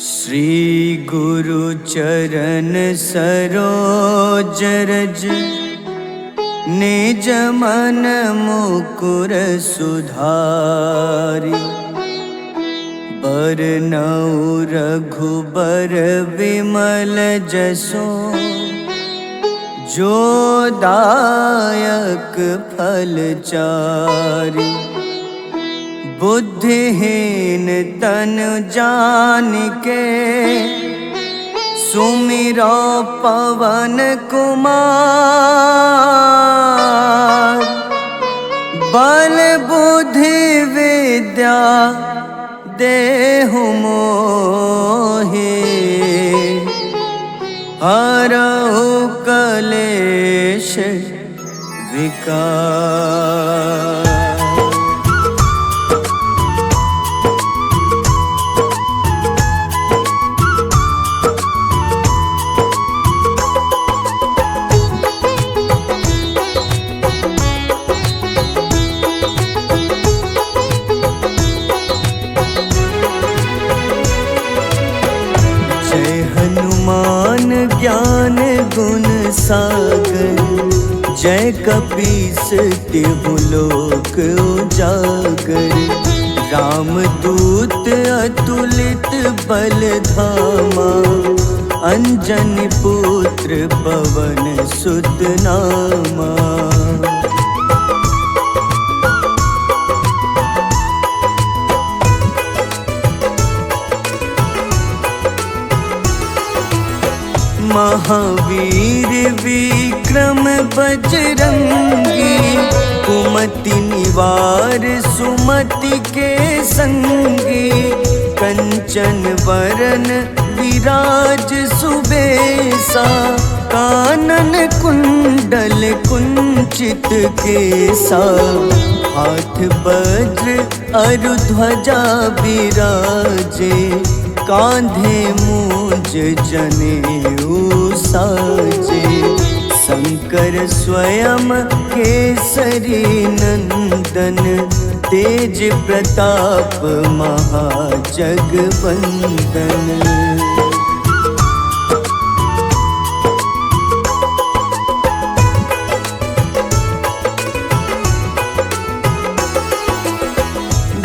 श्री गुरु चरण सरोज रज निज मन मुकुर सुधारि। बरनउँ रघुबर विमल जसो जो दायक फल चारि। बुद्धिहीन तनु जानिके सुमिरो पवन कुमार। बल बुद्धि विद्या देहु मोहि हरहु कलेश विकार। ज्ञान गुण सागर जय कपीस तिहु लोक उजागर। रामदूत अतुलित बल धामा अंजनी पुत्र पवन सुत नामा। महावीर विक्रम बजरंगी कुमति निवार सुमति के संगी। कंचन वरन विराज सुबेसा कानन कुंडल कुंचित केसा। हाथ वज्र अरु ध्वजा बिराजे कांधे मूंज जनेऊ साजे। शंकर स्वयं केसरी नंदन तेज प्रताप महाजगवंदन।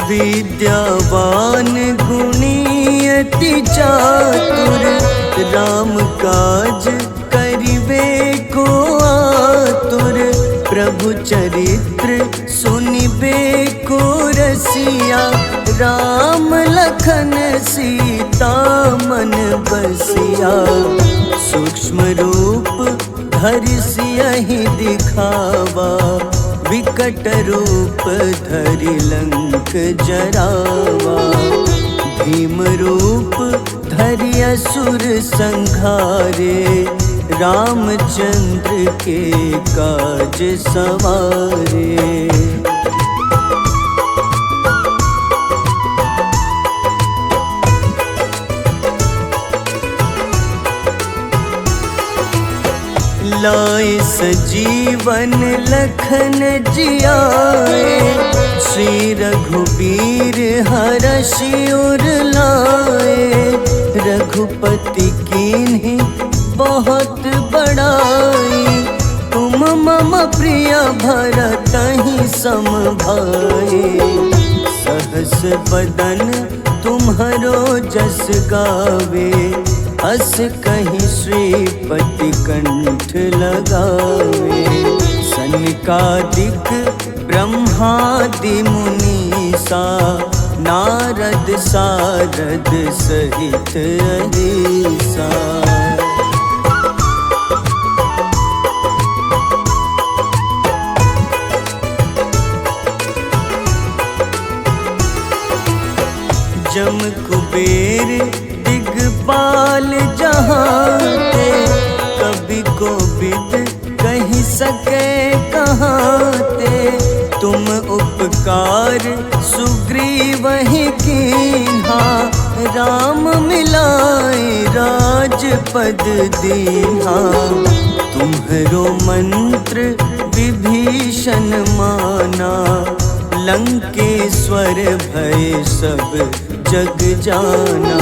विद्यावान गुणी अति चातुर राम काज करिबे को आतुर। प्रभु चरित्र सुनिबे को रसिया राम लखन सीता मन बसिया। सूक्ष्म रूप धरि सियहि दिखावा विकट रूप धरि लंक जरावा। भीम रूप धरि असुर संहारे रामचंद्र के काज सवारे। लाए सजीवन लखन जियाए श्री रघुबीर हरषि उर लाए। रघुपति कीन्ही बहुत बड़ाई तुम मम प्रिय भरतहि सम भाई। सहस बदन तुम्हरो जस गावे अस कहीं श्रीपति कंठ लगावे। सनकादिक ब्रह्मादि मुनीसा नारद सारद सहित अहिसा। जम कुबेर दिगपाल जहाते कभी कोविद कही सके कहाते। तुम उपकार सुग्रीवहि कीन्हा राम मिलाए राजपद दीन्हा। तुम्हरो मंत्र विभीषण माना लंकेश्वर भय सब जग जाना।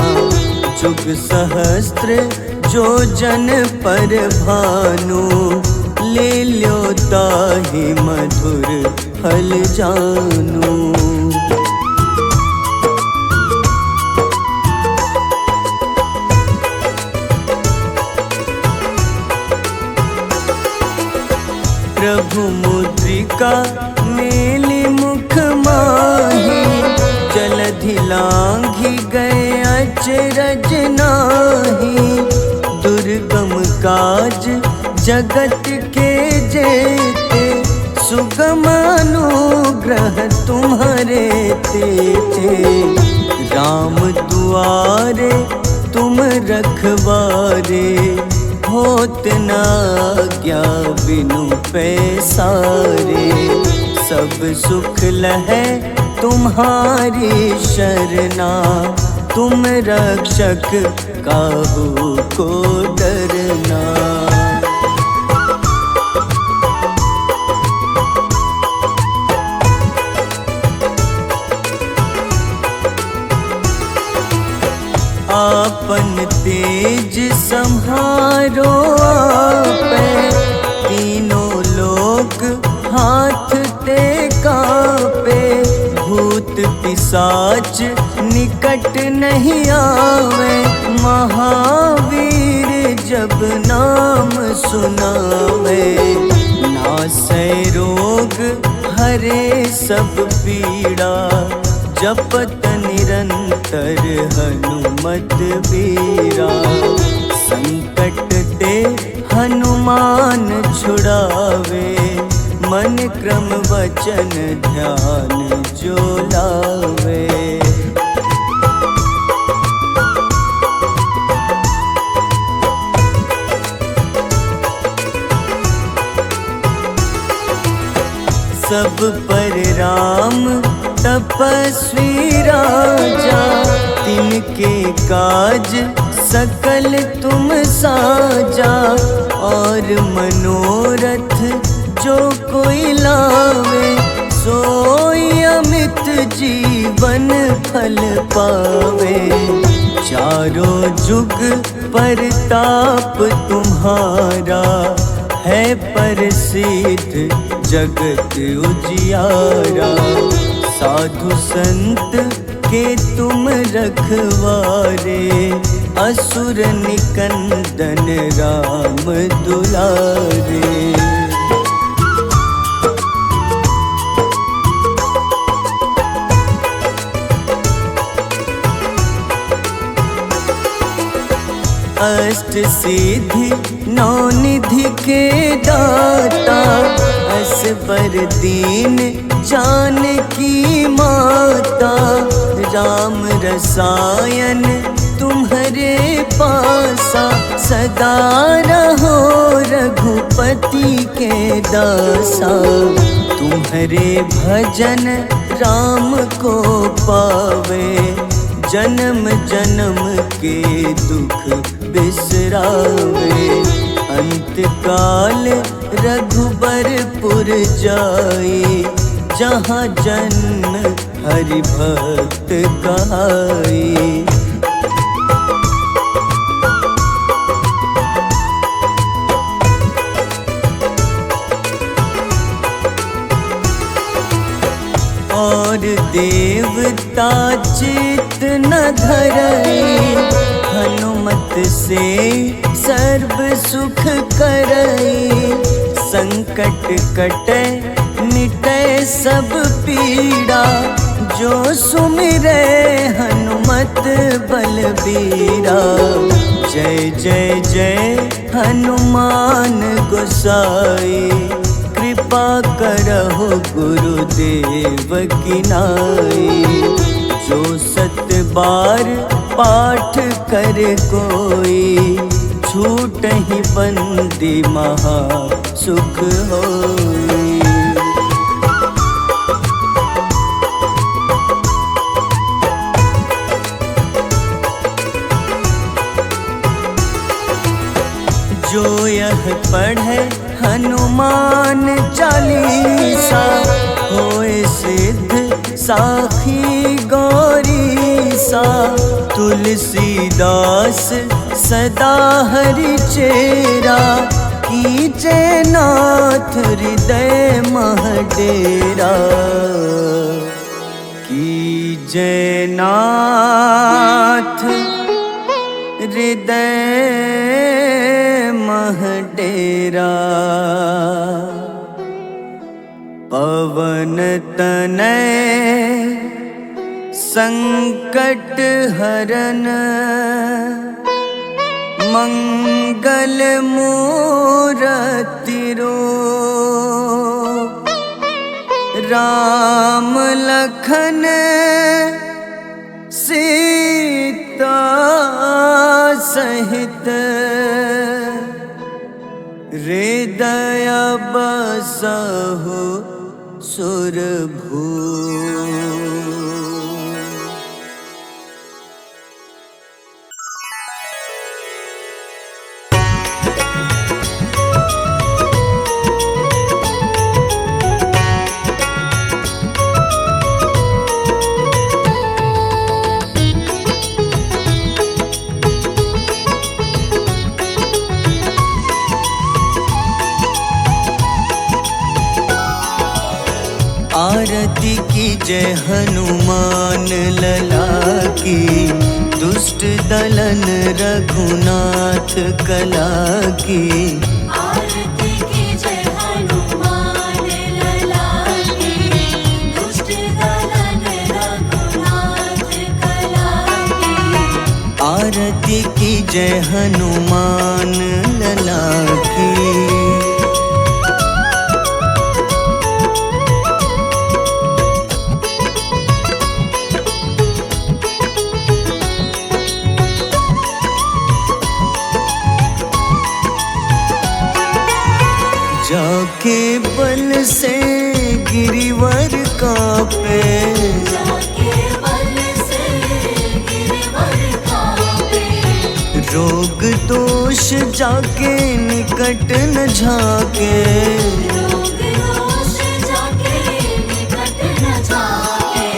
जुग सहस्त्र जो जन पर भानु, ले ल्यो ताहि मधुर फल जानू। प्रभु मुद्रिका मेली मुख माही, जलधि लांघि गए अचरज नाही। दुर्गम काज जगत के जेते, सुगम अनुग्रह तुम्हारे तेते। राम दुआरे तुम रखवारे, होत न आज्ञा बिनु पैसारे। सब सुख लहै तुम्हारी शरणा, तुम रक्षक काहू को डरना। आपन तेज सम्हारो आपै, तीनों लोक हाथ ते कापे। भूत पिशाच निकट नहीं आवे, महावीर जब नाम सुनावे। नासै रोग हरे सब पीड़ा, जपत निरंतर हनुमत बीरा। संकट ते हनुमान छुड़ावे, मन क्रम वचन ध्यान जो लावे। सब पर राम तपस्वी राजा, तिनके काज सकल तुम साजा। और मनोरथ जो कोई लावे, सोई अमित जीवन फल पावे। चारों जुग परताप तुम्हारा, है प्रसिद्ध जगत उजियारा। साधु संत के तुम रखवारे, असुर निकंदन राम दुलारे। अष्ट सिद्धि नौ निधि के दाता, असबर दीन जानकी माता। राम रसायन तुम्हारे पासा, सदा रहो रघुपति के दासा। तुम्हारे भजन राम को पावे, जन्म जन्म के दुख बिसरावे। अंत काल रघुबरपुर जाई, जहाँ जन्म हरि भक्त कहाई। और देवता चित न धरई, हनुमत से सर्व सुख करई। संकट कटे मिटे सब पीड़ा, जो सुमिरे हनुमत बलबीरा। जय जय जय हनुमान गोसाई, कृपा करहु गुरुदेव की नाई। जो सत बार पाठ कर कोई, छूटहि बंदी महा सुख होई। जो यह पढ़े हनुमान चालीसा, होए सिद्ध साखी गौरीसा। सा तुलसीदास सदा हरि चेरा, कीजे नाथ हृदय मह डेरा, कीजे नाथ हृदय मह डेरा। पवन तनय संकट हरन, मंगल मूरति रूप, राम लखन सीता सहित, हृदय बसहु सुरभूप। आरती की जय हनुमान लला की, दुष्ट दलन रघुनाथ कला की। आरती की जय हनुमान लला की, दुष्ट दलन रघुनाथ कला की। आरती की जय हनुमान लला की। जाके बल से गिरिवर कांपे, जाके बल से गिरिवर कांपे। रोग दोष जाके निकट न झाके, रोग दोष जाके निकट न झाके।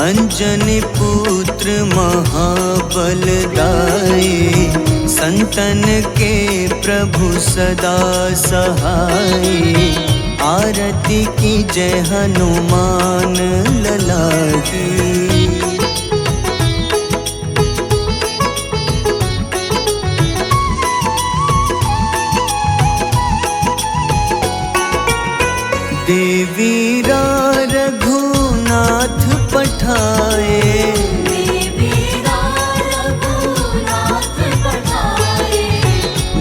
अंजनी पुत्र महाबलदाई, संतन के प्रभु सदा सहाय। आरती की जय हनुमान लला की। देवी रघुनाथ पठाए,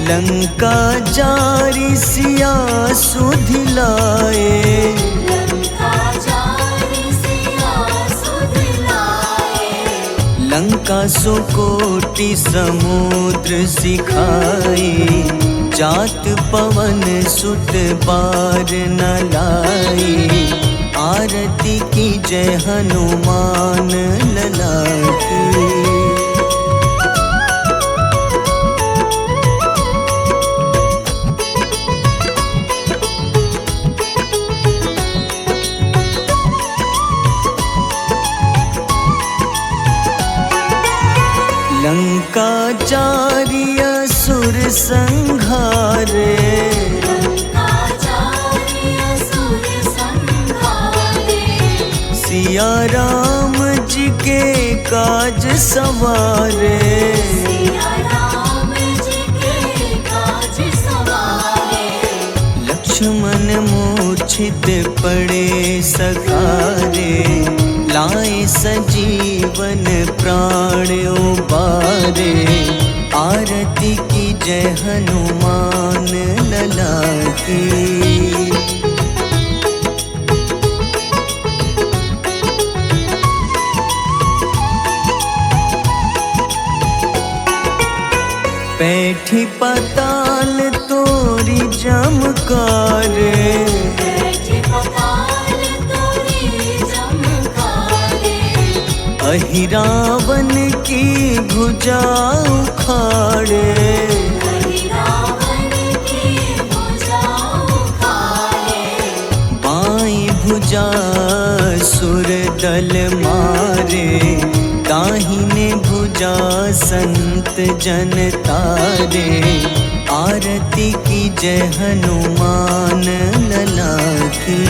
लंका जारी सिया सुधिलाए। लंका सुकोटि समुद्र सिखाए, जात पवन सुत बार न लाए। आरती की जय हनुमान लला की। लंका जारी असुर संहारे, सिया राम जी के काज सवारे। लक्ष्मण मूर्छित पड़े सखारे, लाए सजीवन प्राण उबारे। आरती की जय हनुमान लला की। पैठी पाताल तोरी जमकारे, अहिरावन की भुजा उखाड़े। बाईं भुजा सुर दल मारे, दाहिने भुजा संत जन तारे, आरती की जय हनुमान लला की।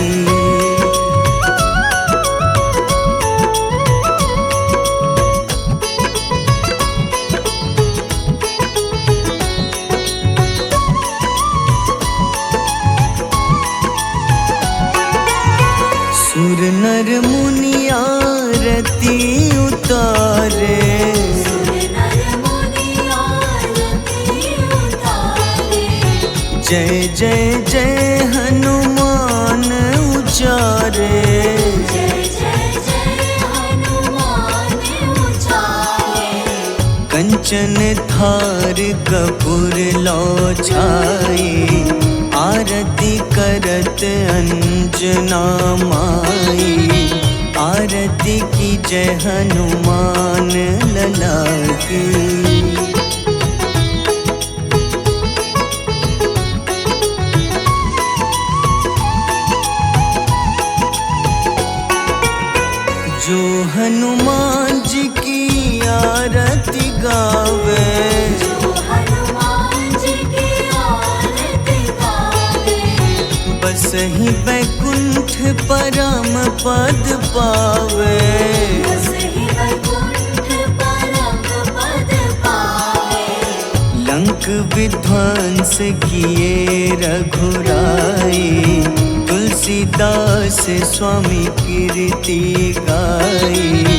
सुर नर मुनि आरती उतारे, सुर नर मुनि आरती उतारे। जय जय जय हनुमान उचारे, जय जय जय हनुमान उचारे। कंचन थार कपूर लो छाई, आरती करत अंजना माई। आरती की जय हनुमान लला की। जो हनुमान जी की आरती गावे, जो हनुमान जी की आरती गावे। बस ही बैकुंठ परम पद पावे, बस ही वैकुंठ परम पद पावे। लंक विध्वंस किए रघुराई, तुलसीदास स्वामी कीर्ति गाई।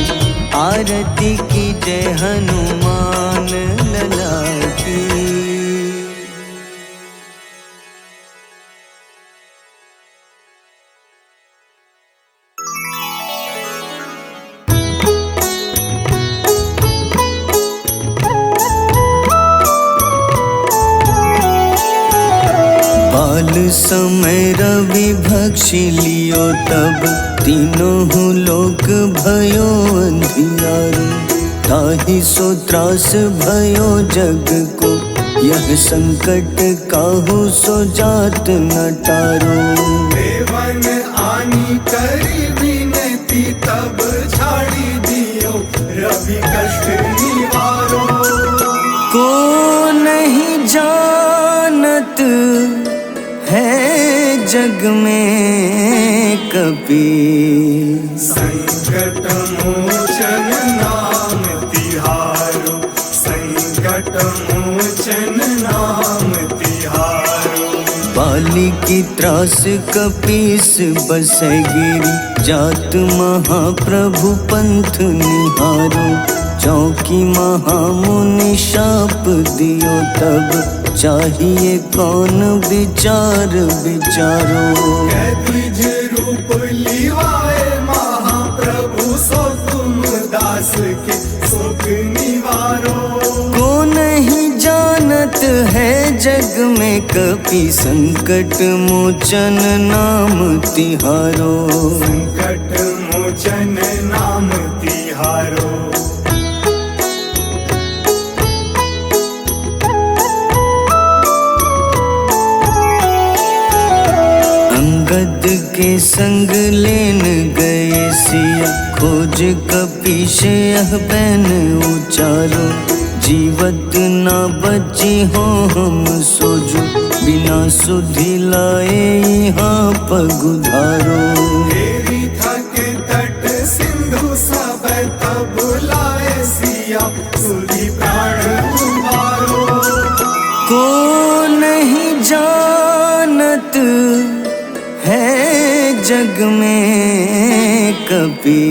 आरती की जय हनुमान लला की। बाल समय रवि भक्षी लियो, तब तीनों लोक भयो अंधियारो। ताहि सो त्रास भयो जग को, यह संकट काहू सो जात न टारो। देवन आनी करी विनती, तब छाड़ी दियो रवि कष्ट निवारो। को नहीं जानत है जग में कपि, संकट मोचन नाम तिहारो। संकट मोचन नाम तिहारो। बाली की त्रास कपीस बसै गिरी, जात महाप्रभु पंथ निहारो। चौकी महामुनि शाप दियो, तब चाहिए कौन विचार विचारो। द्विज रूप लिवाए महाप्रभु, सो तुम दास के सुख निवारो। को नहीं जानत है जग में कपि, संकट मोचन नाम तिहारो। संकट मोचन नाम तिहारो। अंगद के संग लेन गए सिया, खोज कपीश यह बैन उचारो। जीवत ना बची हो हम सोजो, बिना सुधि लाए यहाँ पगुधारो। तेरी थक तट सिंधु सब तब लाए सिया, सुधि प्राण उबारो। को नहीं जानत है जग में कपि,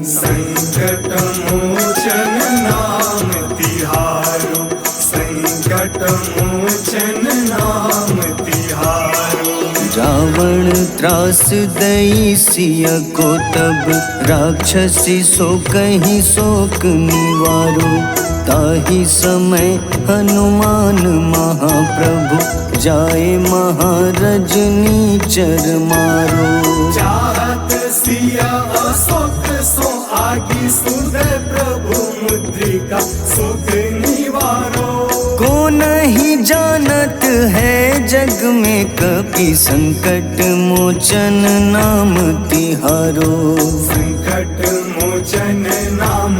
संकट मोचन नाम तिहारो। संकट मोचन नाम तिहारो। रावण त्रास दई सिया को, तब राक्षसी सो कहीं शोक निवारो। ताहि समय हनुमान महाप्रभु, जाए महारजनी चर मारो। चाहत सिया अशोक सो आगी, सुधे प्रभु मुद्रिका सुख निवारो। को नहीं जानत है जग में कपि, संकट मोचन नाम तिहारो। संकट मोचन नाम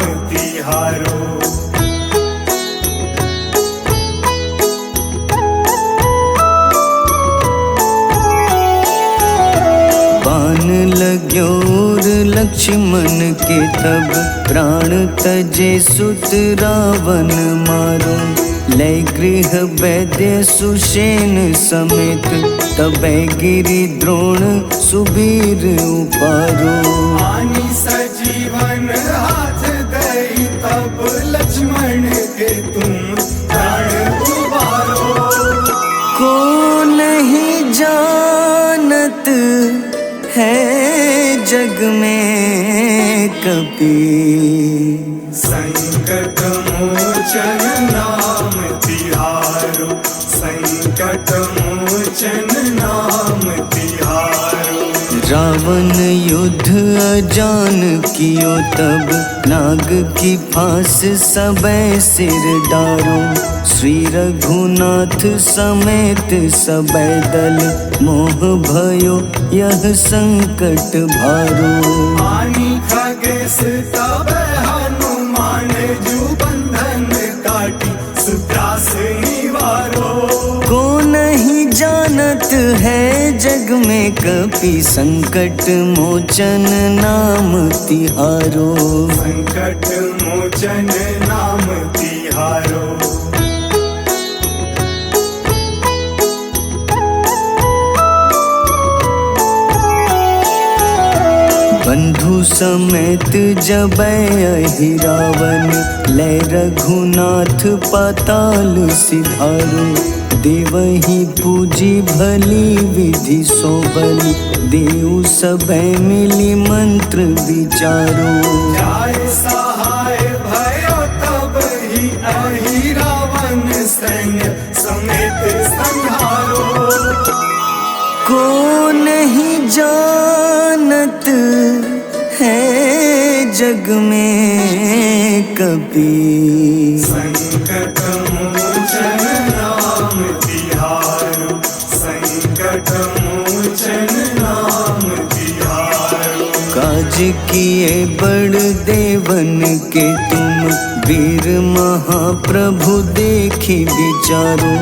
लक्ष्मण के तब प्राण तजे सुत रावण मारो। लय गृह वैद्य सुषेण समेत तबै गिरि द्रोण सुबीर उपारो। आनी सजीवन हाथ दई तब लक्ष्मण के तुम प्राण उबारो। को नहीं जानत है जग में कपि, संकट मोचन नाम तिहारो। संकट मोचन नाम तिहारो। रावण युद्ध अजान कियो तब नाग की फांस सबै सिर डारो। श्री रघुनाथ समेत सबै दल मोह भयो यह संकट भारो। आनी खगेश तब हनुमान जू बंधन काटी सुत्रास निवारो। को नहीं जानत है जग में कपि, संकट मोचन नाम तिहारो। संकट मोचन नाम तिहारो। बंधु समेत जबै अहि रावण, लय रघुनाथ पाताल सिधारो। देवहि पूजी भली विधि सो बलि, देव सबै मिली मंत्र विचारो। जाय सहाय भयो तब ही अहि रावण सैन्य समेत संहारो। को नहीं जानत है जग में कपि, संकट मोचन नाम तिहारो। संकट मोचन नाम तिहारो। काज किए बड़ देवन के तुम, वीर महाप्रभु देखी विचारो।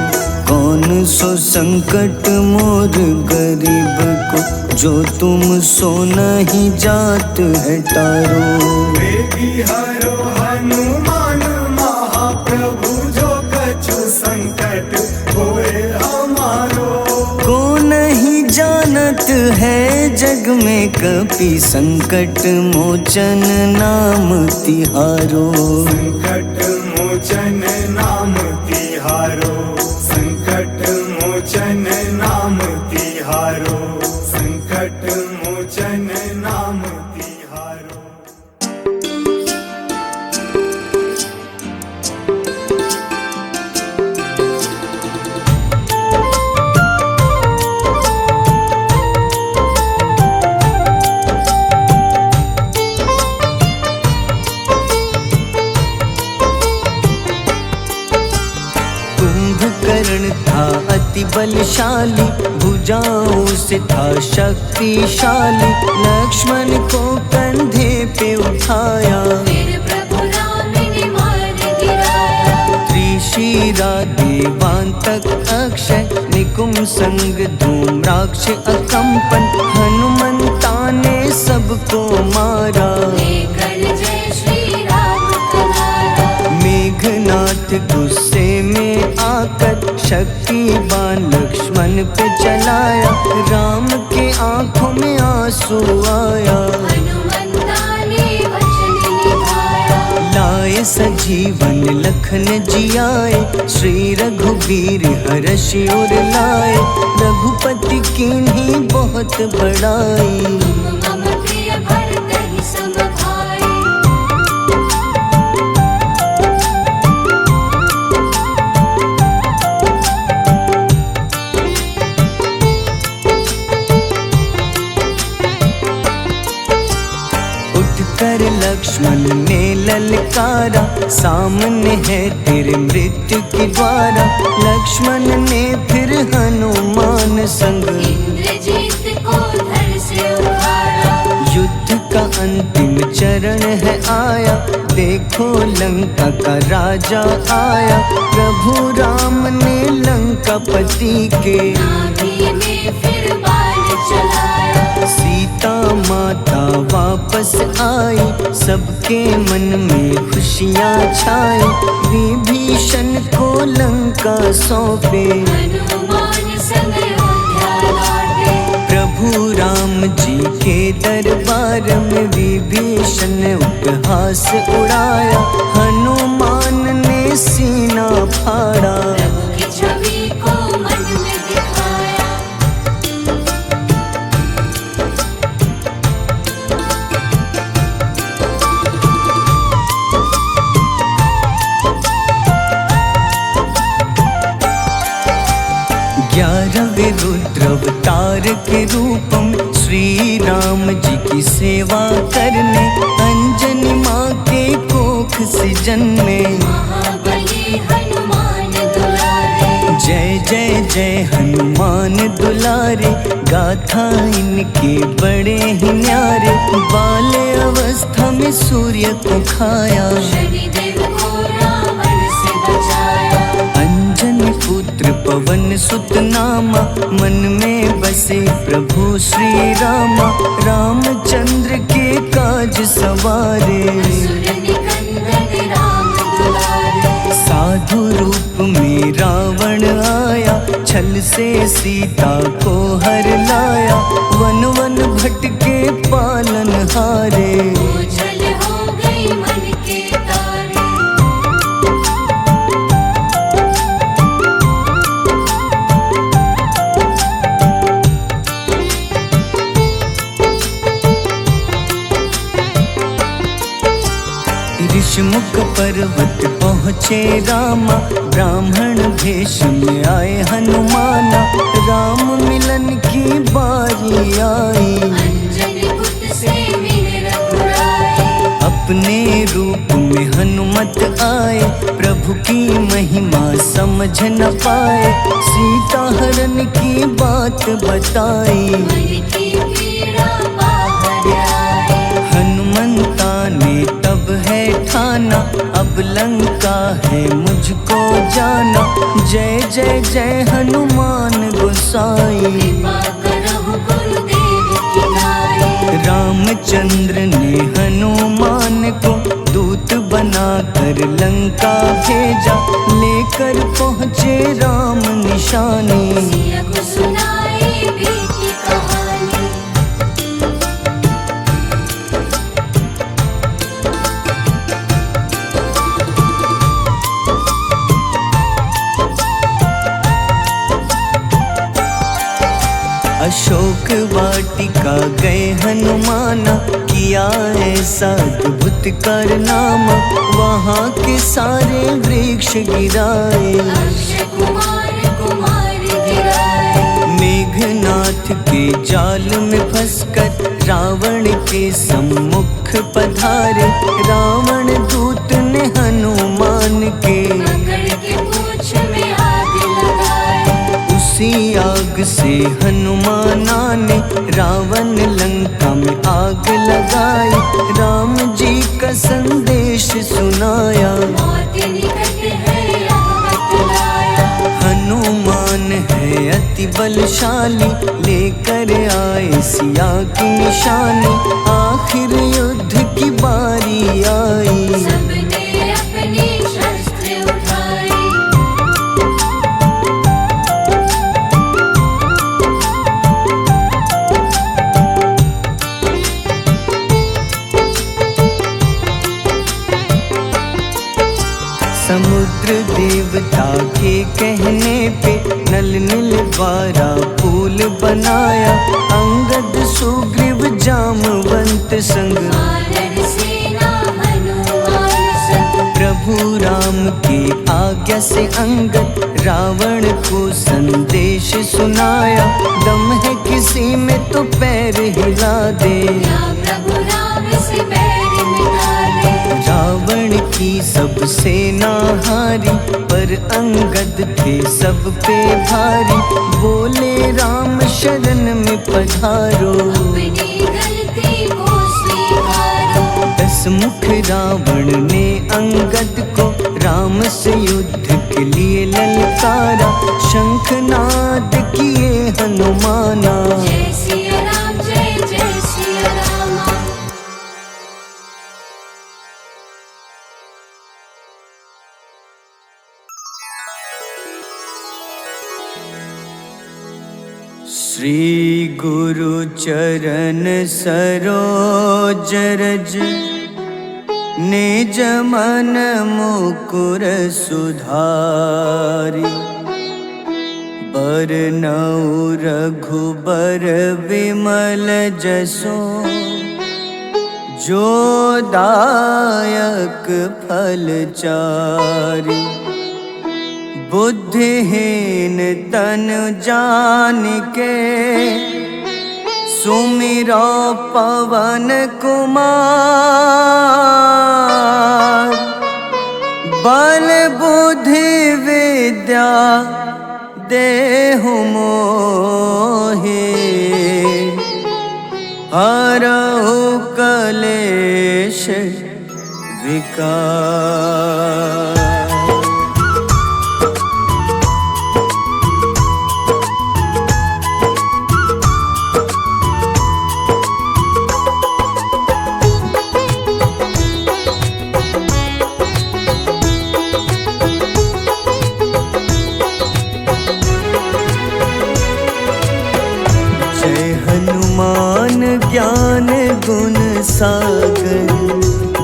कौन सो संकट मोर गरीब को, जो तुम सो नहीं जात है टारो। वेगी हरो हनुमान महाप्रभु, जो कछु संकट होए हमारो। को नहीं जानत है जग में कपि, संकट मोचन नाम तिहारो। संकट मोचन नाम तिहारो। संकट मोचन नाम तिहारो। संकट मोचन नाम तिहारो। कुंभकर्ण था अति बलशाली, भुजाओं से था शक्तिशाली। लक्ष्मण को कंधे पे उठाया, फिर प्रभु राम ने मार गिराया। त्रिशिरा देवांतक अक्षय, निकुम संग धूम्राक्ष अकंपन। हनुमंता ने सबको मारा, लेकर जय श्री राम कनारा। मेघनाथ गुस्से में आकर शक्तिवान लक्ष्मण पे चलाया। राम के आंखों में आंसू आया, हनुमंता ने वचन निभाया। लाए सजीवन लखन जियाए, श्री रघुवीर हर्षि उर लाए। रघुपति कीन्ही बहुत बड़ाई, तुम मम प्रिय भरत ही सम भाई। उठकर लक्ष्मण ने ललकारा, सामने है तेरे मृत्यु की द्वारा। लक्ष्मण ने फिर हनुमान संग, इंद्रजीत को धड़ से उखाड़ा। युद्ध का अंतिम चरण है आया। देखो लंका का राजा आया, प्रभु राम ने लंकापति के नाभि में फिर बाण चलाया। सीता माता वापस आई, सबके मन में खुशियाँ छाई। विभीषण को लंका सौंपे, हनुमान संग अयोध्या लौटे। प्रभु राम जी के दरबार में विभीषण उपहास उड़ाया। हनुमान ने सीना फाड़ा, प्रभु की छवि को मन में दिखाया। ग्यारहवें रुद्र अवतार के रूप में श्री राम जी की सेवा करने अंजनी माँ के कोख से जन्मे। महाबली हनुमान दुलारे, जय जय जय हनुमान दुलारे, गाथा इनके बड़े ही न्यारे। बाल्य अवस्था में सूर्य को खाया, शनिदेव को रावण से बचाया। अंजनी पुत्र पवन सुत नामा, मन में बसे प्रभु श्री रामा। रामचंद्र के काज सवारे, असुर निकंदन राम दुलारे। साधु रूप में रावण आया, छल से सीता को हर लाया। वन वन भटके पालन हारे, ओझल हो गई मन के तारे। ऋषिमुख पर्वत पहुँचे रामा, ब्राह्मण भेष में आए हनुमाना। राम मिलन की बारी आई, अंजनी पुत्र से मिले रघुराई। अपने रूप में हनुमत आए, प्रभु की महिमा समझ न पाए। सीता हरण की बात बताई, मन की पीड़ा बाहर आई। हनुमंता ने तब है ठाना, अब लंका है मुझको जाना। जय जय जय हनुमान गोसाई, कृपा करहु गुरुदेव की नाई। रामचंद्र ने हनुमान को दूत बनाकर लंका भेजा। लेकर पहुँचे राम निशानी, सिया को सुनाई बीती कहानी। अशोक वाटिका गए हनुमाना, किया ऐसा अद्भुत कारनामा। वहाँ के सारे वृक्ष गिराए, अक्षय कुमार कुमार गिराए। मेघनाथ के जाल में फंसकर रावण के सम्मुख पधारे। रावण दूत ने हनुमान के पकड़ के पूंछ में आग लगाए। उसी आग से हनुमाना ने रावण लंका में आग लगाई। राम जी का संदेश सुनाया, मौत निकट है यह बतलाया। हनुमान है अति बलशाली, लेकर आए सिया की निशानी। आखिर युद्ध की बारी आई, सबने अपनी शस्त्र उठाई। समुद्र देवता के कहने पे नल नील द्वारा पुल बनाया। अंगद सुग्रीव जामवंत संग, वानर सेना हनुमान संग। प्रभु राम की आज्ञा से अंगद रावण को संदेश सुनाया। दम है किसी में तो पैर हिला दे, या प्रभु राम से बैर मिटा दे। रावण की सब सेना हारी, पर अंगद थे सब पे भारी। बोले राम शरण में पधारो, अपनी गलती को स्वीकारो। 10 मुख रावण ने अंगद को राम से युद्ध के लिए ललकारा। शंखनाद किए हनुमाना, जय सिया राम जय श्री गुरु चरण सरोज रज निज मन मुकुर सुधारि बरनउँ रघुबर विमल जसो जो दायक फल चारि बुद्धिहीन तनु जानिके सुमिरो पवन कुमार बल बुद्धि विद्या देहु मोहि हरहु कलेश विकार। ज्ञान गुण सागर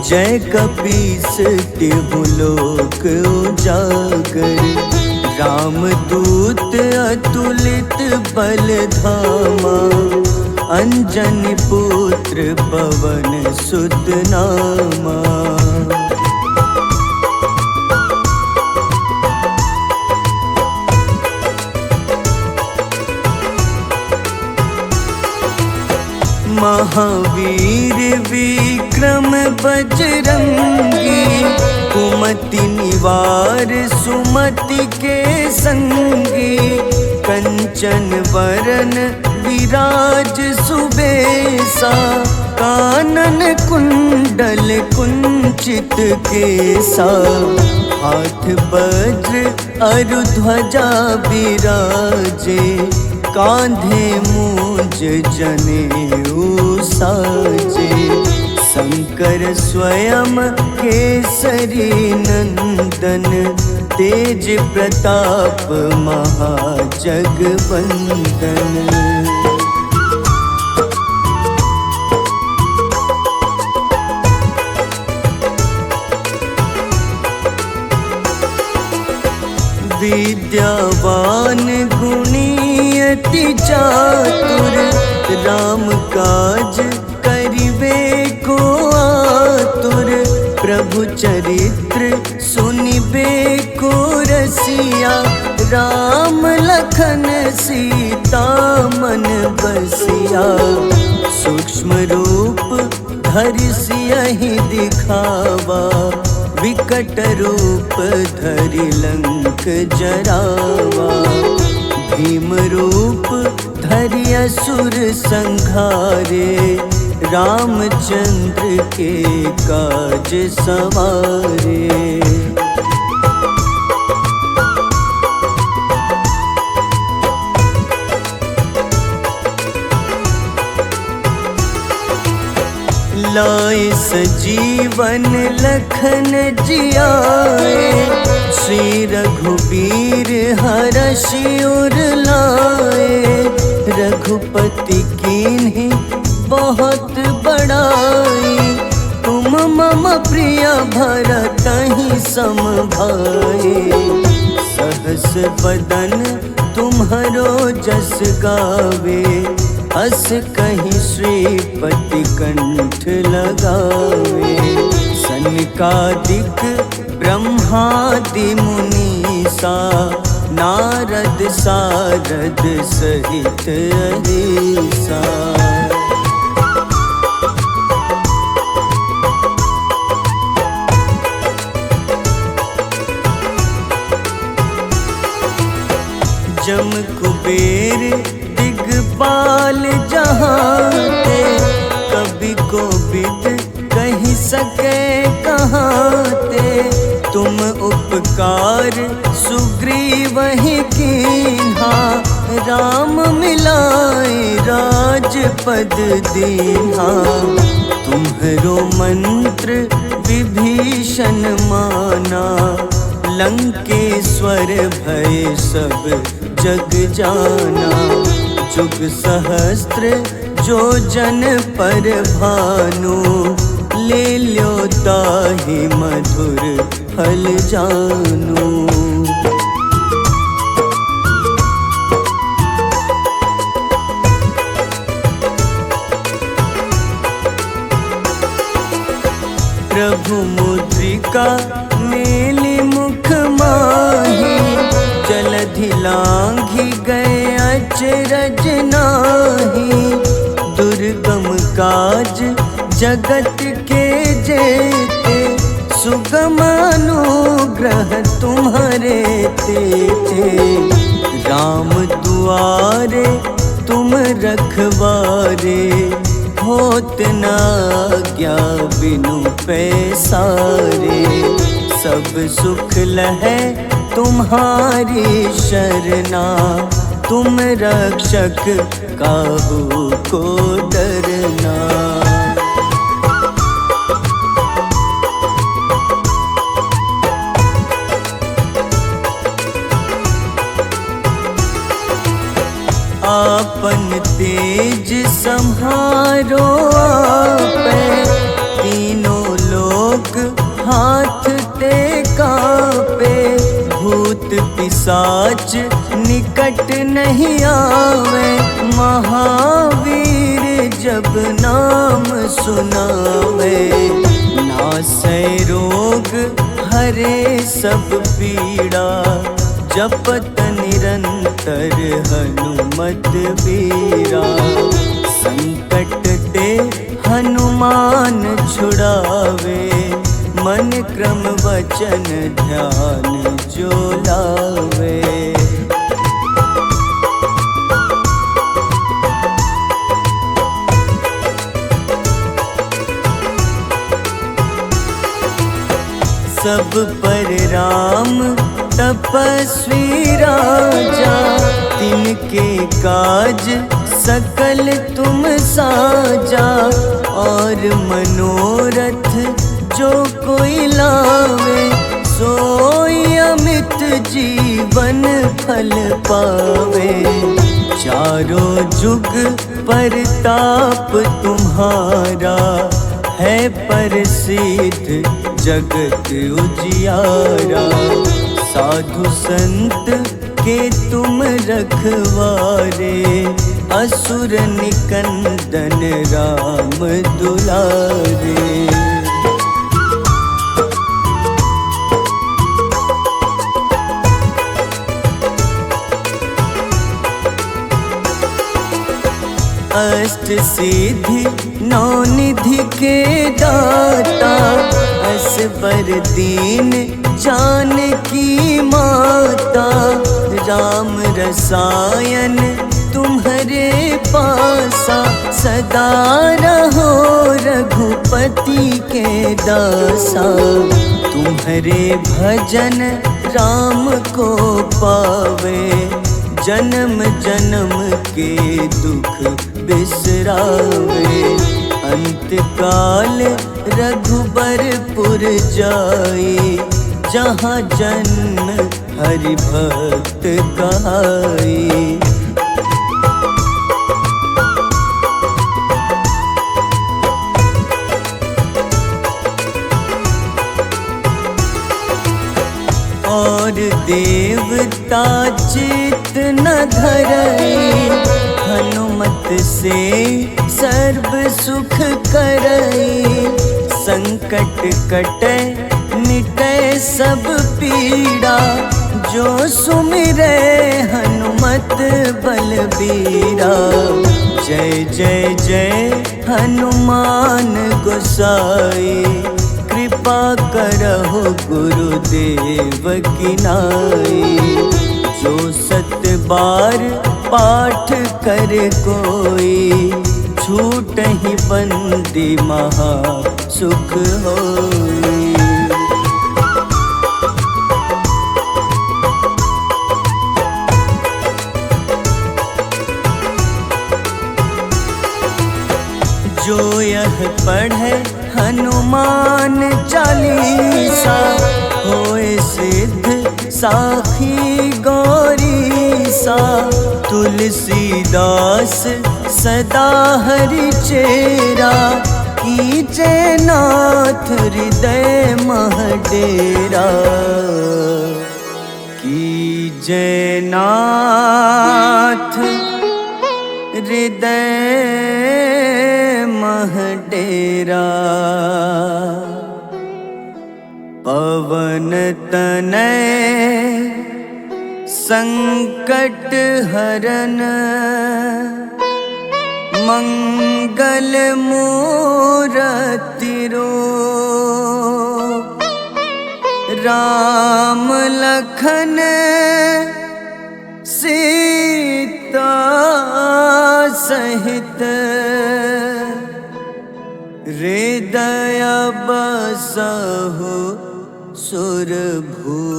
जय कपीस तिहु लोक उजागर रामदूत अतुलित बल धामा अंजनी पुत्र पवन सुत नामा। महावीर विक्रम बजरंगी कुमति निवार सुमति के संगी कंचन वरन विराज सुबेसा कानन कुंडल कुंचित केसा हाथ वज्र अरु ध्वजा बिराजे कांधे मूंज जनेऊ साजे शंकर स्वयं केसरी नंदन तेज प्रताप महाजगवंदन। विद्यावान गुणी अति चातुर राम काज करिबे को आतुर प्रभु चरित्र सुनिबे को रसिया राम लखन सीता मन बसिया सूक्ष्म रूप धरि सियहि दिखावा विकट रूप धरि लंक जरावा भीम रूप धरि असुर संहारे रामचंद्र के काज सवारे। लाए सजीवन लखन जियाए श्री रघुबीर हरषि उर लाए रघुपति कीन्ही बहुत बड़ाई तुम मम प्रिय भरतहि सम भाई सहस बदन तुम्हरो जस गावे अस कहीं श्रीपति कंठ लगावे सनकादिक ब्रह्मादि मुनीसा नारद सारद सहित अहिसा। जम कुबेर दिगपाल जहाते कभी को बिद कहीं सके कहाते तुम उपकार सुग्रीव ही कीन्हा राम मिलाए राजपद दीन्हा तुम्हरो मंत्र विभीषण माना लंकेश्वर भय सब जग जाना जुग सहस्त्र जो जन पर भानु, ले ल्यो ताहि मधुर फल जानू। प्रभु मुद्रिका मेली मुख माही, जलधि लांघि गए अचरज नाही। दुर्गम काज जगत के जेते, सुगम अनुग्रह तुम्हारे तेते। राम दुआरे तुम रखवारे, होत न आज्ञा बिनु पैसारे। सब सुख लहै तुम्हारी शरणा, तुम रक्षक काहू को डरना। आपन तेज सम्हारो आपै, तीनों लोक हाथ ते कांपे। भूत पिशाच निकट नहीं आवे, महावीर जब नाम सुनावे। नासै रोग हरे सब पीड़ा, जपत निरंतर हनुमत बीरा। संकट ते हनुमान छुड़ावे, मन क्रम वचन ध्यान जो लावे। सब पर राम तपस्वी राजा, तिनके काज सकल तुम साजा। और मनोरथ जो कोई लावे, सोई अमित जीवन फल पावे। चारों जुग परताप तुम्हारा, है प्रसिद्ध जगत उजियारा। साधु संत के तुम रखवारे, असुर निकंदन राम दुलारे। अष्ट सिद्धि नौ निधि के दाता, असबर दीन जानकी माता। राम रसायन तुम्हारे पासा, सदा रहो रघुपति के दासा। तुम्हारे भजन राम को पावे, जन्म जन्म के दुख बिसरावे। अंत काल रघुबरपुर जाई, जहाँ जन्म हरि भक्त कहाई। और देवता चित न धरई, हनुमत से सर्व सुख करई। संकट कटे मिटे सब पीड़ा, जो सुमिरे हनुमत बलबीरा। जय जय जय हनुमान गोसाई, कृपा करहु गुरुदेव की नाई। जो 7 बार पाठ कर कोई, छूटहि बंदी महा सुख होई। जो यह पढ़े हनुमान चालीसा, होए सिद्ध साखी गौरी सा तुलसीदास सदा हरि चेरा, कीजे नाथ हृदय मह डेरा, कीजे नाथ हृदय मह डेरा। पवन तनय संकट हरन, मंगल मूरति रूप, राम लखन सीता सहित, हृदय बसहु सुरभूप।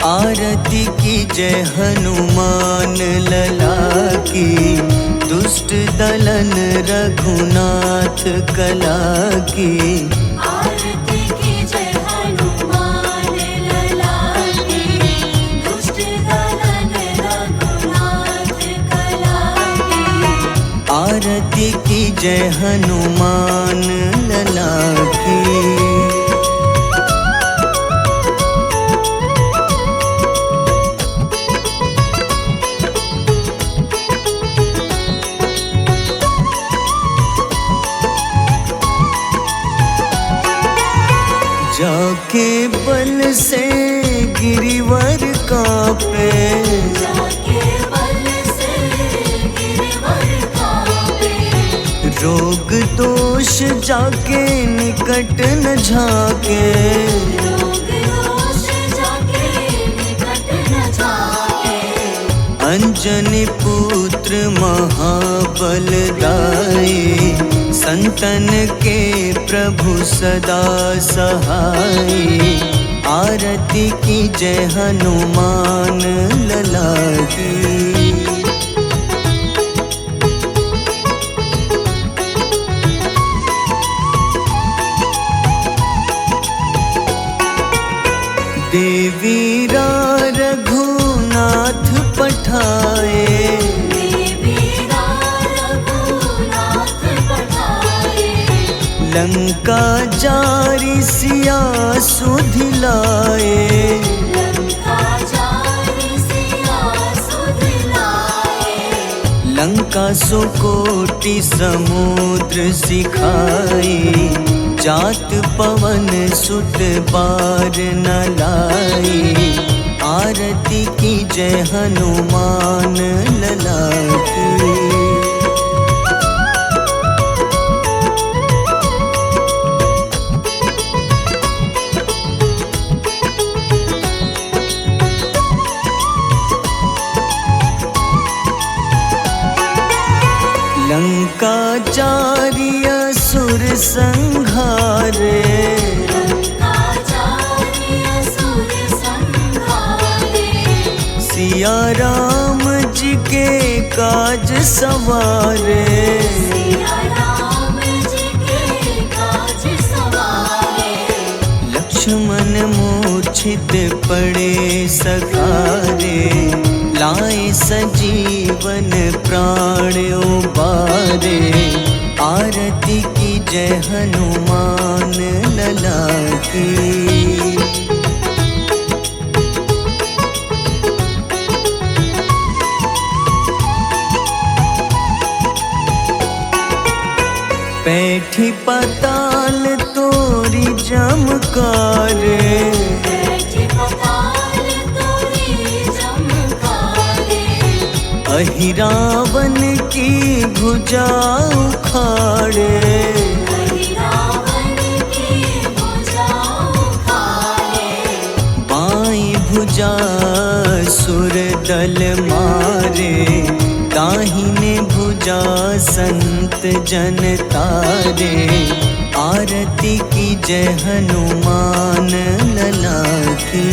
आरती की जय हनुमान लला की, दुष्ट दलन रघुनाथ कला की। आरती की जय हनुमान लला की, दुष्ट दलन रघुनाथ कला की। आरती की जय हनुमान लला की। जाके बल से गिरिवर कांपे, जाके बल से गिरवर कांपे। रोग दोष जाके निकट न झाके, रोग दोष जाके निकट न जाके। अंजनी पुत्र महाबलदाई, संतन के प्रभु सदा सहाय। आरती की जय हनुमान लला की। देवीरा रघुनाथ पठाए, लंका जारी सिया सुधिलाए। लंका सुकोटि समुद्र सिखाए, जात पवन सुत बार न लाए। आरती की जय हनुमान लला की। लंका जारी असुर संहारे, सिया राम जी के काज सवारे। लक्ष्मण मूर्छित पड़े सखारे, लाए सजीवन प्राण उबारे। आरती की जय हनुमान लला की। बैठी पताल तोरी जमकारे, अहिरावन की भुजा उखाड़े। बाईं भुजा सुर दल मारे, दाहिनी संत जन तारे, आरती की जय हनुमान लला की।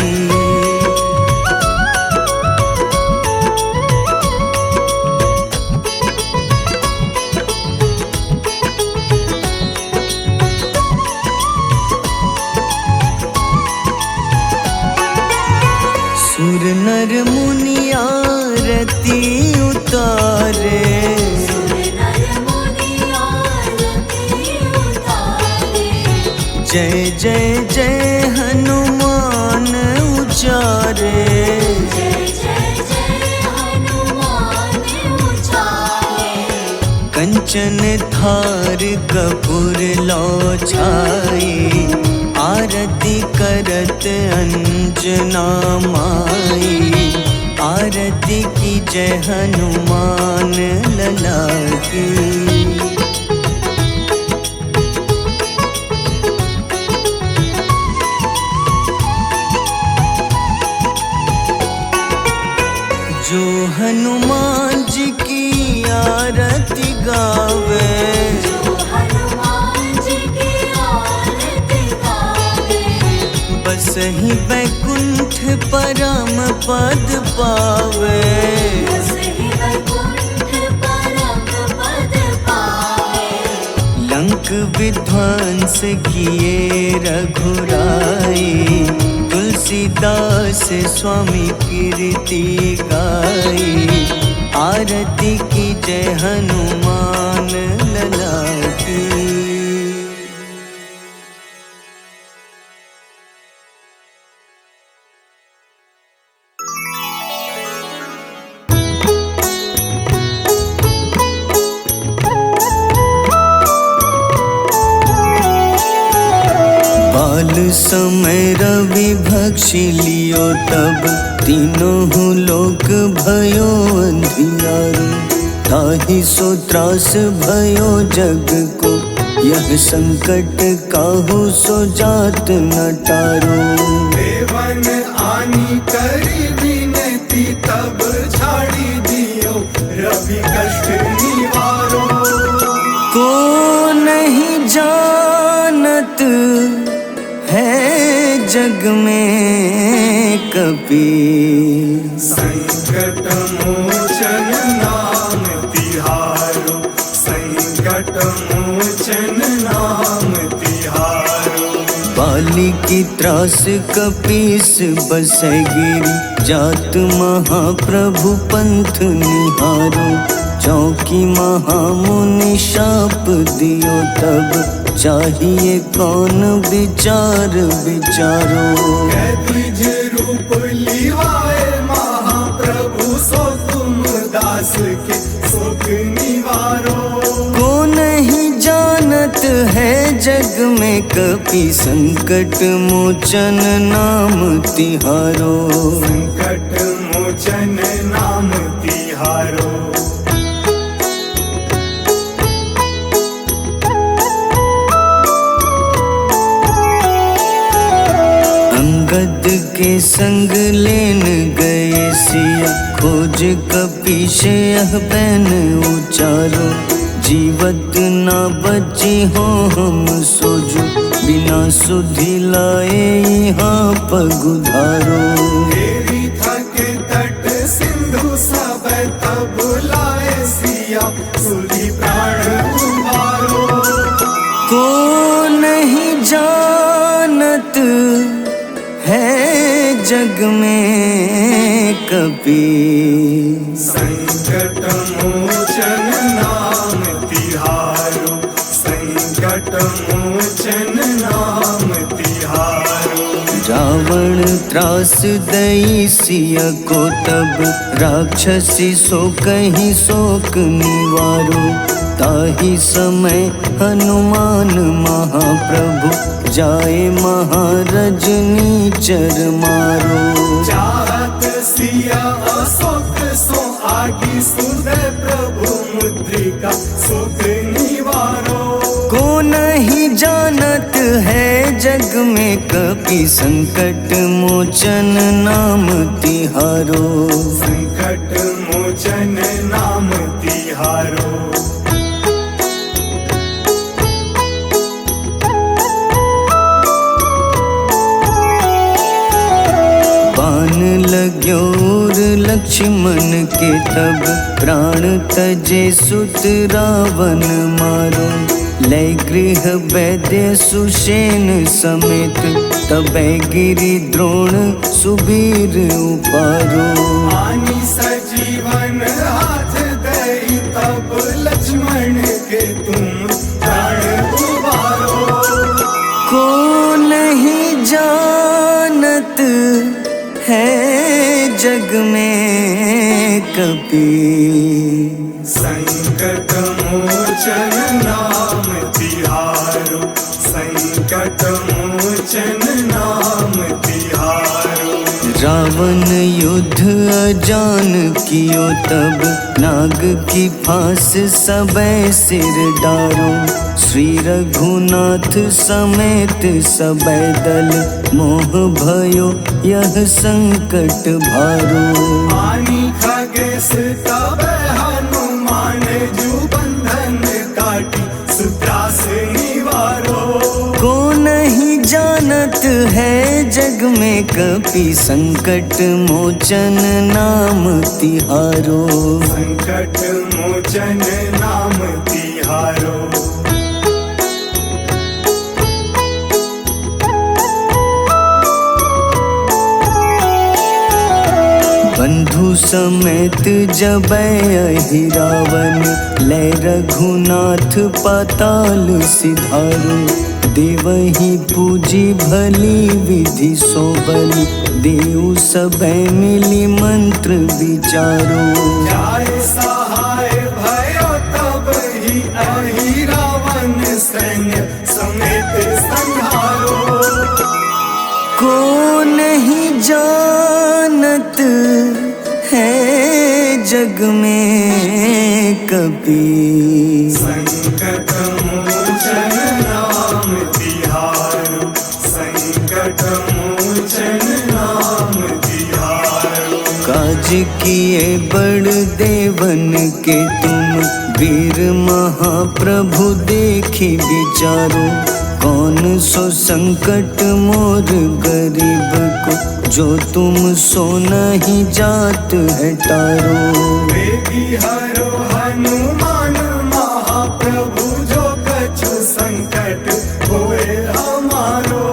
सुर नर मुनि आरती उतारे, जय जय जय हनुमान उचारे। कंचन थार कपूर लो छाई, आरती करत अंजना माई। आरती की जय हनुमान लला की। जो हनुमान जी की आरती गावे, बसहि बैकुंठ परम पद पावे। लंक विध्वंस किए रघुराई, तुलसीदास स्वामी कीर्ति गाई। आरती की जय हनुमान लला की। बाल समय रवि भक्षि लियो, तब तीनों लोक भयो अंधियारो। ताहि सो त्रास भयो जग को, यह संकट काहू सो जात न टारो। देवन आनी करी विनती, तब छाड़ी दियो रवि कष्ट निवारो। को नहीं जानत है जग में कपि, संकट मोचन नाम तिहारो। संकट मोचन नाम तिहारो। बाली की त्रास कपीस बसै गिरि, जात महाप्रभु पंथ निहारो। चौकी महामुनि शाप दियो, तब चाहिए कौन विचार विचारो। द्विज रूप लिवाए महाप्रभु, सो तुम दास के शोक निवारो। को नहीं जानत है जग में कपि, संकट मोचन नाम तिहारो। संकट मोचन नाम तिहारो। अंगद के संग लेन गए सिया, खोज कपीश यह बैन उचारो। जीवत ना बची हो हम सोजो, बिना सुधि लाए यहाँ पगुधारो। देवी थके तट सिंधु सब, तब लाए सिया सुधि प्राण उबारो। को नहीं जानत है जग में कपि, संकट मोचन नाम तिहारो। संकट मोचन नाम तिहारो। रावण त्रास दई सिया को, तब राक्षसी सो कहीं शोक निवारो। ताहि समय हनुमान महाप्रभु, जाए महारजनी चर मारो। चाहत सिया अशोक सो आगी, सुदय प्रभु मुद्रिका शोक निवारो। को नहीं जानत है जग में कपि, संकट मोचन नाम तिहारो। संकट मोचन नाम तिहारो। बाण लग्योर लक्ष्मण के तब प्राण तजे सुत रावण मारो। लय गृह वैद्य सुषेण समेत तबै गिरि द्रोण सुबीर उपारो। आनी सजीवन हाथ दई तब लक्ष्मण के तुम प्राण उबारो। को नहीं जानत है जग में कपि, संकट मोचन नाम तिहारो। संकट मोचन नाम तिहारो। रावण युद्ध अजान कियो तब नाग की फांस सबे सिर डारो। श्री रघुनाथ समेत सबे दल मोह भयो यह संकट भारो। आनी खगेश तब हनुमान जू बंधन काटी सुत्रास निवारो। को नहीं जानत है जग में कपि, संकट मोचन नाम तिहारो। संकट मोचन नाम तिहारो। बंधु समेत जबै अहि रावण, लय रघुनाथ पाताल सिधारो। देवहि पूजी भली विधि सो बलि, देव सबे मिली मंत्र विचारो। जाय सहाय भयो तब ही अहि रावण सैन्य समेत संहारो। को नहीं जानत है जग में कपि, संकट मोचन नाम तिहारो। संकट मोचन नाम तिहारो। काज किए बड़ देवन के तुम, वीर महाप्रभु देखी विचारो। कौन सो संकट मोर गरीब को, जो तुम सो नहीं जात है टारो। वेगी हरो हनुमान महाप्रभु, जो कछु संकट होए हमारो।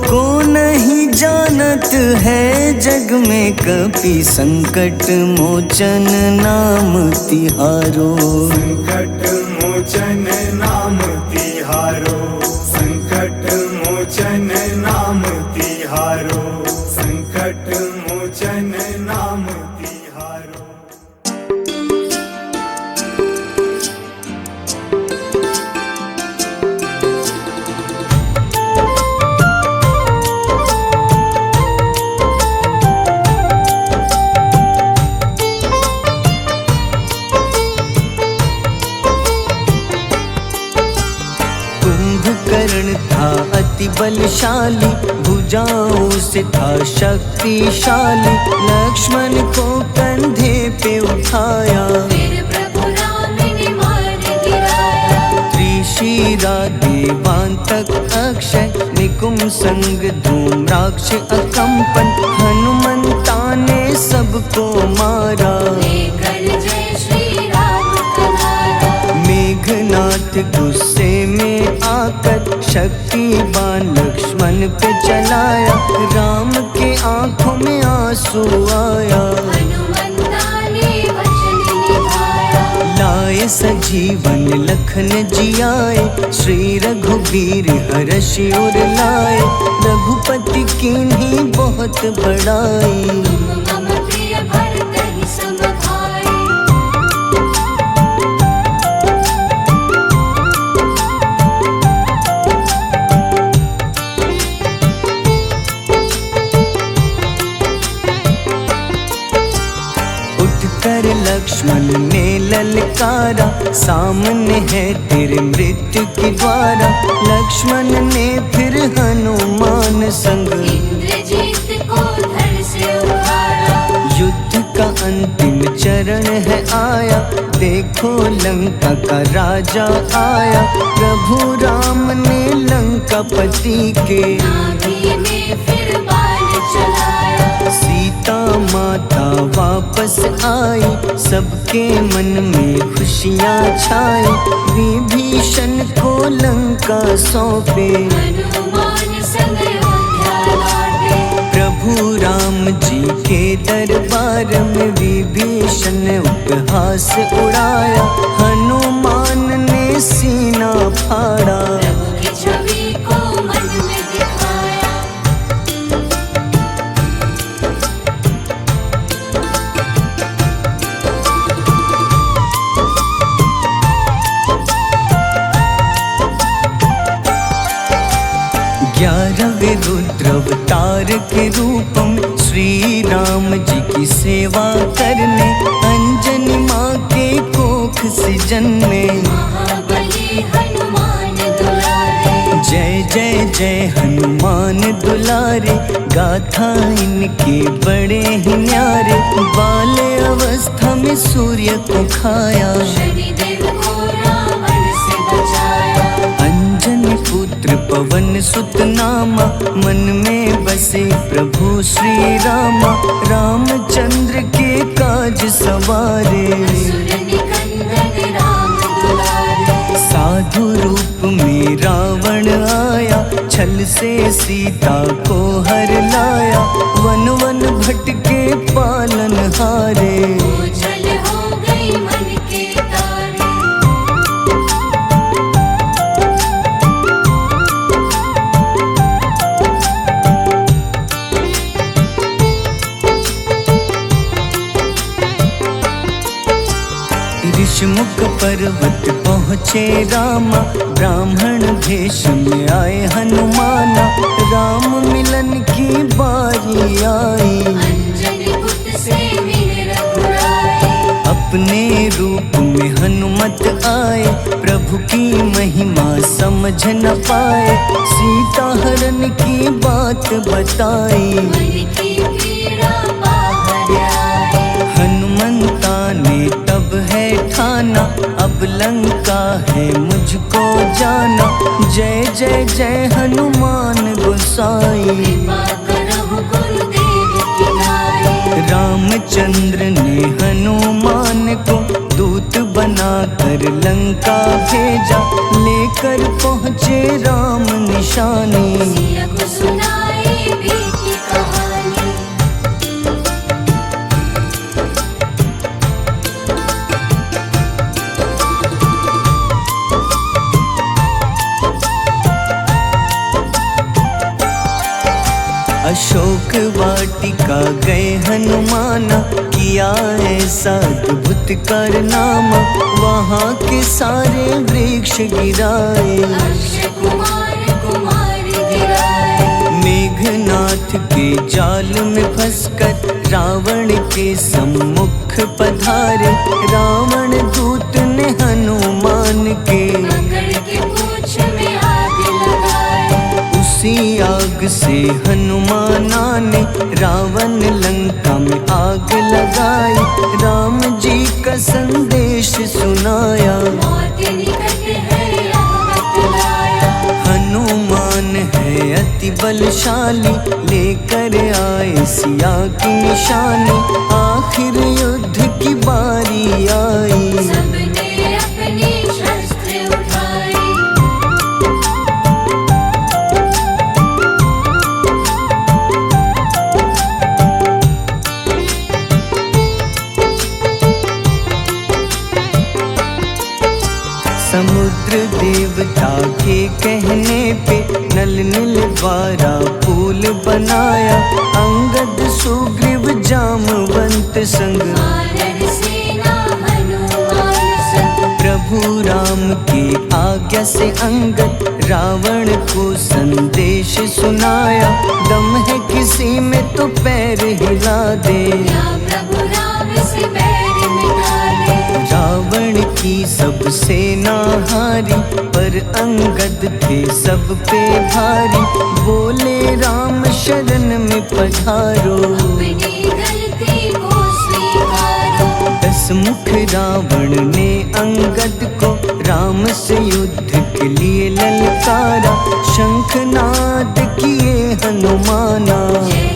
को नहीं जानत है जग में कपि, संकट मोचन नाम तिहारो। संकट मोचन नाम तिहारो। संकट मोचन नाम तिहारो। संकट मोचन नाम तिहारो। कुंभकर्ण था अति बलशाली, भुजाओं से था शक्तिशाली। लक्ष्मण को कंधे पे उठाया, फिर प्रभु राम ने मार गिराया। त्रिशिरा देवांतक अक्षय, निकुम संग धूम्राक्ष अकंपन। हनुमंता ने सबको मारा, लेकर जय श्री राम कनारा। मेघनाथ गुस्से में आकर शक्तिवान लक्ष्मण पे चलाया। राम के आंखों में आंसू आया, हनुमंता ने वचन निभाया। लाए सजीवन लखन जियाए, श्री रघुबीर हर्षि उर लाए। रघुपति कीन्ही बहुत बड़ाई, मम प्रिय भरत ही सम भाई। उठकर लक्ष्मण ने ललकारा, सामने है तेरे मृत्यु की द्वारा। लक्ष्मण ने फिर हनुमान संग, इंद्रजीत को धड़ से उखाड़ा। युद्ध का अंतिम चरण है आया, देखो लंका का राजा आया। प्रभु राम ने लंकापति के, नाभि में फिर बाण चलाया। सीता वापस आई, सबके मन में खुशियाँ छाई। विभीषण को लंका सौंपे, हनुमान संग अयोध्या लौटे। प्रभु राम जी के दरबार में विभीषण उपहास उड़ाया। हनुमान ने सीना फाड़ा, प्रभु की छवि को मन में दिखाया। ग्यारहवें रुद्र अवतार के रूप में श्री राम जी की सेवा करने अंजनी माँ के कोख से जन्मे। महाबली हनुमान दुलारे, जय जय जय हनुमान दुलारे, गाथा इनके बड़े ही न्यारे। बाल्य अवस्था में सूर्य को खाया, शनिदेव को रावण से बचाया। अंजनी पुत्र पवन सुत नामा, मन में बसे प्रभु श्री रामा। रामचंद्र के काज सवारे, असुर निकंदन राम दुलारे। साधु रूप में रावण आया, छल से सीता को हर लाया। वन वन भटके पालन हारे, ओझल हो गई मन के तारे। ऋषमुख पर्वत पहुँचे रामा, ब्राह्मण भेष में आए हनुमाना। राम मिलन की बारी आई, अंजनी पुत्र से मिले रघुराई। अपने रूप में हनुमत आए, प्रभु की महिमा समझ न पाए। सीता हरण की बात बताई, मन की पीड़ा बाहर आई। हनुमंता ने तब है ठाना, अब लंका है मुझको जाना। जय जय जय हनुमान गोसाई, कृपा करहु गुरुदेव की नाई। रामचंद्र ने हनुमान को दूत बनाकर लंका भेजा। लेकर पहुँचे राम निशानी, सिया को सुनाई बीती कहानी। अशोक वाटिका गए हनुमाना, किया ऐसा अद्भुत कारनामा। वहाँ के सारे वृक्ष गिराए, अक्षय कुमार कुमार गिराए। मेघनाथ के जाल में फंसकर रावण के सम्मुख पधारे। रावण दूत ने हनुमान के पकड़ के पूंछ में आग लगाए। उसी आग से हनुमाना ने रावण लंका में आग लगाई। राम जी का संदेश सुनाया, मौत निकट है यह बतलाया। हनुमान है अति बलशाली, लेकर आए सिया की निशानी। आखिर युद्ध की बारी आई, सबने अपनी शस्त्र उठाई। समुद्र देवता के कहने पे नल नील द्वारा पुल बनाया। अंगद सुग्रीव जामवंत संग, वानर सेना हनुमान संग। प्रभु राम की आज्ञा से अंगद रावण को संदेश सुनाया। दम है किसी में तो पैर हिला दे, या प्रभु राम से बैर मिटा ले। रावण की सब सेना हारी, पर अंगद थे सब पे भारी। बोले राम शरण में पधारो, अपनी गलती को स्वीकारो। 10 मुख रावण ने अंगद को राम से युद्ध के लिए ललकारा। शंखनाद किए हनुमाना, जय